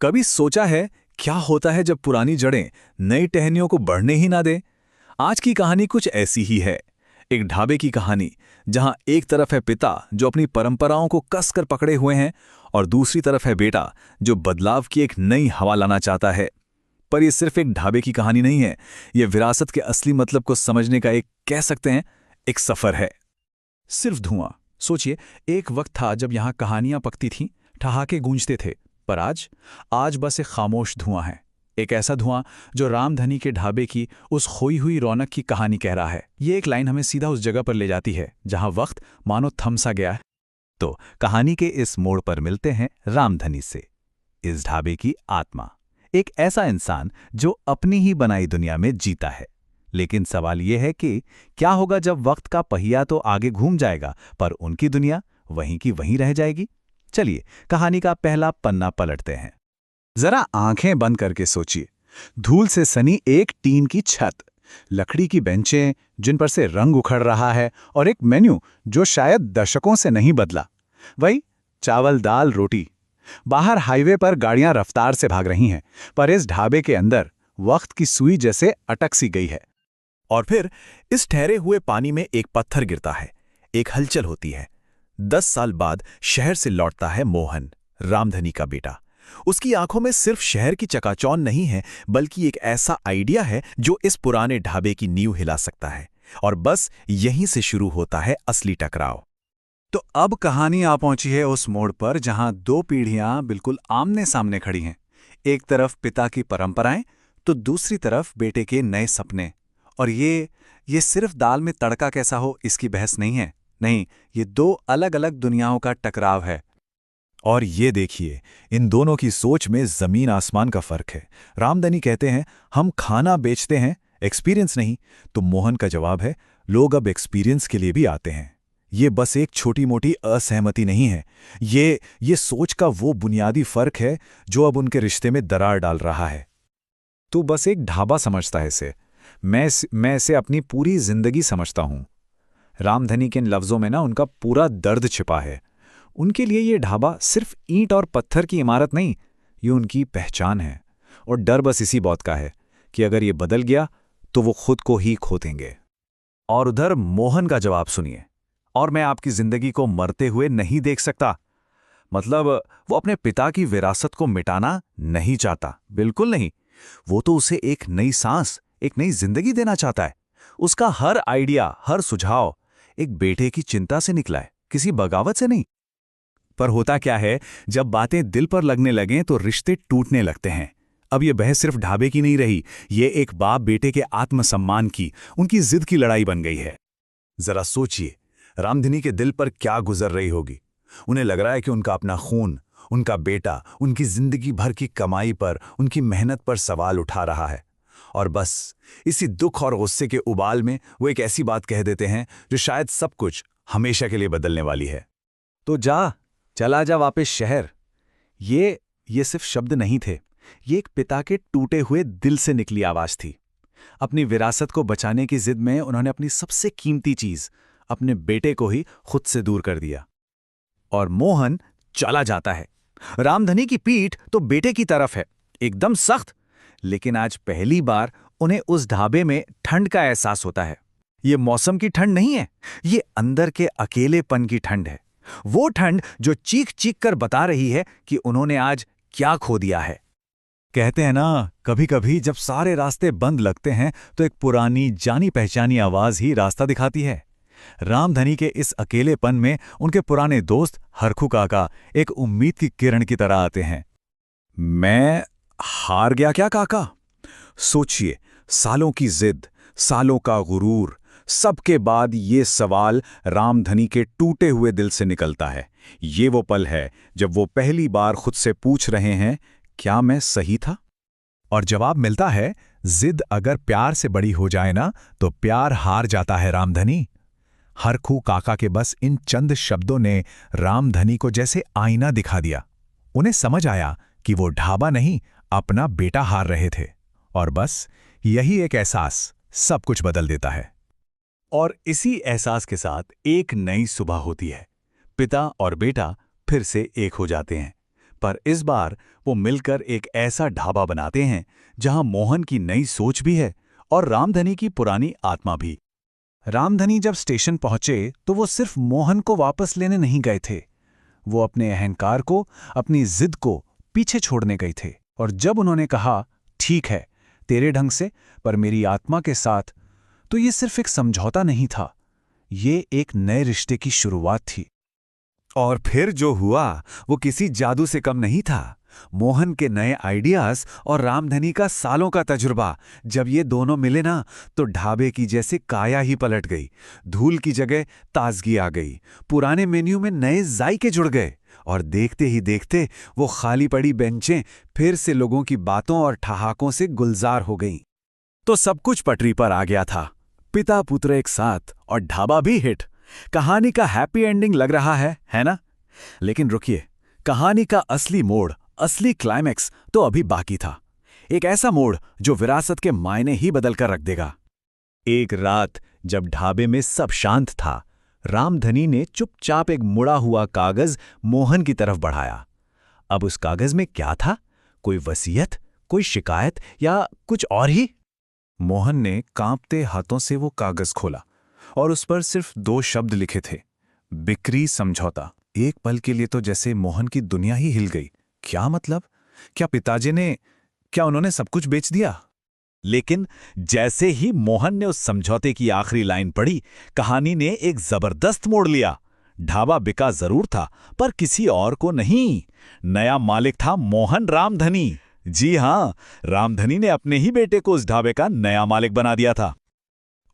कभी सोचा है क्या होता है जब पुरानी जड़ें नई टहनियों को बढ़ने ही ना दें? आज की कहानी कुछ ऐसी ही है। एक ढाबे की कहानी, जहां एक तरफ है पिता जो अपनी परंपराओं को कसकर पकड़े हुए हैं और दूसरी तरफ है बेटा जो बदलाव की एक नई हवा लाना चाहता है। पर यह सिर्फ एक ढाबे की कहानी नहीं है, यह विरासत के असली मतलब को समझने का एक, कह सकते हैं, एक सफर है। सिर्फ धुआं। सोचिए, एक वक्त था जब यहां कहानियां पकती थीं, ठहाके गूंजते थे। पर आज बस एक खामोश धुआं है। एक ऐसा धुआं जो रामधनी के ढाबे की उस खोई हुई रौनक की कहानी कह रहा है। ये एक लाइन हमें सीधा उस जगह पर ले जाती है जहां वक्त मानो थम सा गया है। तो कहानी के इस मोड़ पर मिलते हैं रामधनी से, इस ढाबे की आत्मा, एक ऐसा इंसान जो अपनी ही बनाई दुनिया में जीता है। लेकिन सवाल यह है कि क्या होगा जब वक्त का पहिया तो आगे घूम जाएगा पर उनकी दुनिया वहीं की वहीं रह जाएगी। चलिए कहानी का पहला पन्ना पलटते हैं। जरा आंखें बंद करके सोचिए, धूल से सनी एक टीन की छत, लकड़ी की बेंचें जिन पर से रंग उखड़ रहा है और एक मेन्यू जो शायद दशकों से नहीं बदला। वही चावल दाल रोटी। बाहर हाईवे पर गाड़ियां रफ्तार से भाग रही हैं, पर इस ढाबे के अंदर वक्त की सुई जैसे अटक सी गई है। और फिर इस ठहरे हुए पानी में एक पत्थर गिरता है, एक हलचल होती है। 10 साल बाद शहर से लौटता है मोहन, रामधनी का बेटा। उसकी आंखों में सिर्फ शहर की चकाचौंध नहीं है, बल्कि एक ऐसा आइडिया है जो इस पुराने ढाबे की नींव हिला सकता है। और बस यहीं से शुरू होता है असली टकराव। तो अब कहानी आ पहुंची है उस मोड़ पर जहां दो पीढ़ियां बिल्कुल आमने सामने खड़ी हैं। एक तरफ पिता की परंपराएं, तो दूसरी तरफ बेटे के नए सपने। और ये सिर्फ दाल में तड़का कैसा हो इसकी बहस नहीं है। नहीं, ये दो अलग अलग दुनियाओं का टकराव है। और ये देखिए, इन दोनों की सोच में जमीन आसमान का फर्क है। रामधनी कहते हैं हम खाना बेचते हैं, एक्सपीरियंस नहीं। तो मोहन का जवाब है लोग अब एक्सपीरियंस के लिए भी आते हैं। ये बस एक छोटी मोटी असहमति नहीं है, ये सोच का वो बुनियादी फर्क है जो अब उनके रिश्ते में दरार डाल रहा है। तू बस एक ढाबा समझता है इसे, मैं इसे अपनी पूरी जिंदगी समझता हूं। रामधनी के इन लफ्जों में ना उनका पूरा दर्द छिपा है। उनके लिए ये ढाबा सिर्फ ईंट और पत्थर की इमारत नहीं, ये उनकी पहचान है। और डर बस इसी बात का है कि अगर ये बदल गया तो वो खुद को ही खो देंगे। और उधर मोहन का जवाब सुनिए, और मैं आपकी जिंदगी को मरते हुए नहीं देख सकता। मतलब वो अपने पिता की विरासत को मिटाना नहीं चाहता, बिल्कुल नहीं। वो तो उसे एक नई सांस, एक नई जिंदगी देना चाहता है। उसका हर आइडिया, हर सुझाव एक बेटे की चिंता से निकला है, किसी बगावत से नहीं। पर होता क्या है, जब बातें दिल पर लगने लगें तो रिश्ते टूटने लगते हैं। अब यह बहस सिर्फ ढाबे की नहीं रही, ये एक बाप बेटे के आत्मसम्मान की, उनकी जिद की लड़ाई बन गई है। जरा सोचिए, रामधनी के दिल पर क्या गुजर रही होगी। उन्हें लग रहा है कि उनका अपना खून, उनका बेटा, उनकी जिंदगी भर की कमाई पर, उनकी मेहनत पर सवाल उठा रहा है। और बस इसी दुख और गुस्से के उबाल में वो एक ऐसी बात कह देते हैं जो शायद सब कुछ हमेशा के लिए बदलने वाली है। तो चला जा वापस शहर। ये सिर्फ शब्द नहीं थे, ये एक पिता के टूटे हुए दिल से निकली आवाज थी। अपनी विरासत को बचाने की जिद में उन्होंने अपनी सबसे कीमती चीज, अपने बेटे को ही खुद से दूर कर दिया। और मोहन चला जाता है। रामधनी की पीठ तो बेटे की तरफ है, एकदम सख्त। लेकिन आज पहली बार उन्हें उस ढाबे में ठंड का एहसास होता है। ये मौसम की ठंड नहीं है, ये अंदर के अकेलेपन की ठंड है। वो ठंड जो चीख चीख कर बता रही है कि उन्होंने आज क्या खो दिया है। कहते हैं ना, कभी कभी जब सारे रास्ते बंद लगते हैं तो एक पुरानी जानी पहचानी आवाज ही रास्ता दिखाती है। रामधनी के इस अकेलेपन में उनके पुराने दोस्त हरखू काका एक उम्मीद की किरण की तरह आते हैं। मैं हार गया क्या काका? सोचिए, सालों की जिद, सालों का गुरूर, सबके बाद ये सवाल रामधनी के टूटे हुए दिल से निकलता है। ये वो पल है जब वो पहली बार खुद से पूछ रहे हैं, क्या मैं सही था? और जवाब मिलता है, जिद अगर प्यार से बड़ी हो जाए ना तो प्यार हार जाता है रामधनी। हरखू काका के बस इन चंद शब्दों ने रामधनी को जैसे आईना दिखा दिया। उन्हें समझ आया कि वो ढाबा नहीं, अपना बेटा हार रहे थे। और बस यही एक एहसास सब कुछ बदल देता है। और इसी एहसास के साथ एक नई सुबह होती है। पिता और बेटा फिर से एक हो जाते हैं। पर इस बार वो मिलकर एक ऐसा ढाबा बनाते हैं जहां मोहन की नई सोच भी है और रामधनी की पुरानी आत्मा भी। रामधनी जब स्टेशन पहुंचे तो वो सिर्फ मोहन को वापस लेने नहीं गए थे। वो अपने अहंकार को, अपनी जिद को पीछे छोड़ने गए थे। और जब उन्होंने कहा, ठीक है, तेरे ढंग से, पर मेरी आत्मा के साथ, तो ये सिर्फ एक समझौता नहीं था, ये एक नए रिश्ते की शुरुआत थी। और फिर जो हुआ वो किसी जादू से कम नहीं था। मोहन के नए आइडियाज और रामधनी का सालों का तजुर्बा, जब ये दोनों मिले ना, तो ढाबे की जैसे काया ही पलट गई। धूल की जगह ताजगी आ गई, पुराने मेन्यू में नए जायके जुड़ गए, और देखते ही देखते वो खाली पड़ी बेंचें फिर से लोगों की बातों और ठहाकों से गुलजार हो गईं। तो सब कुछ पटरी पर आ गया था, पिता पुत्र एक साथ, और ढाबा भी हिट। कहानी का हैप्पी एंडिंग लग रहा है ना? लेकिन रुकिए, कहानी का असली मोड़, असली क्लाइमैक्स तो अभी बाकी था। एक ऐसा मोड़ जो विरासत के मायने ही बदल कर रख देगा। एक रात जब ढाबे में सब शांत था, रामधनी ने चुपचाप एक मुड़ा हुआ कागज मोहन की तरफ बढ़ाया। अब उस कागज में क्या था? कोई वसीयत, कोई शिकायत, या कुछ और ही? मोहन ने कांपते हाथों से वो कागज खोला और उस पर सिर्फ 2 शब्द लिखे थे, बिक्री समझौता। एक पल के लिए तो जैसे मोहन की दुनिया ही हिल गई। क्या मतलब? क्या उन्होंने सब कुछ बेच दिया? लेकिन जैसे ही मोहन ने उस समझौते की आखिरी लाइन पढ़ी, कहानी ने एक जबरदस्त मोड़ लिया। ढाबा बिका जरूर था, पर किसी और को नहीं। नया मालिक था मोहन रामधनी। जी हां, रामधनी ने अपने ही बेटे को उस ढाबे का नया मालिक बना दिया था।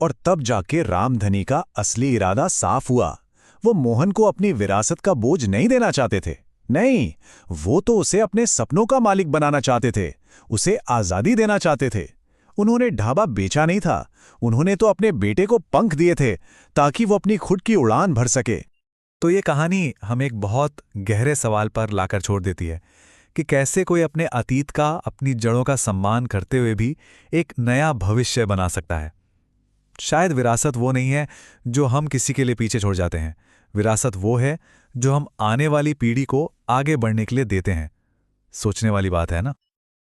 और तब जाके रामधनी का असली इरादा साफ हुआ। वो मोहन को अपनी विरासत का बोझ नहीं देना चाहते थे। नहीं, वो तो उसे अपने सपनों का मालिक बनाना चाहते थे, उसे आजादी देना चाहते थे। उन्होंने ढाबा बेचा नहीं था, उन्होंने तो अपने बेटे को पंख दिए थे ताकि वो अपनी खुद की उड़ान भर सके। तो ये कहानी हमें एक बहुत गहरे सवाल पर लाकर छोड़ देती है कि कैसे कोई अपने अतीत का, अपनी जड़ों का सम्मान करते हुए भी एक नया भविष्य बना सकता है। शायद विरासत वो नहीं है जो हम किसी के लिए पीछे छोड़ जाते हैं। विरासत वो है जो हम आने वाली पीढ़ी को आगे बढ़ने के लिए देते हैं। सोचने वाली बात है ना?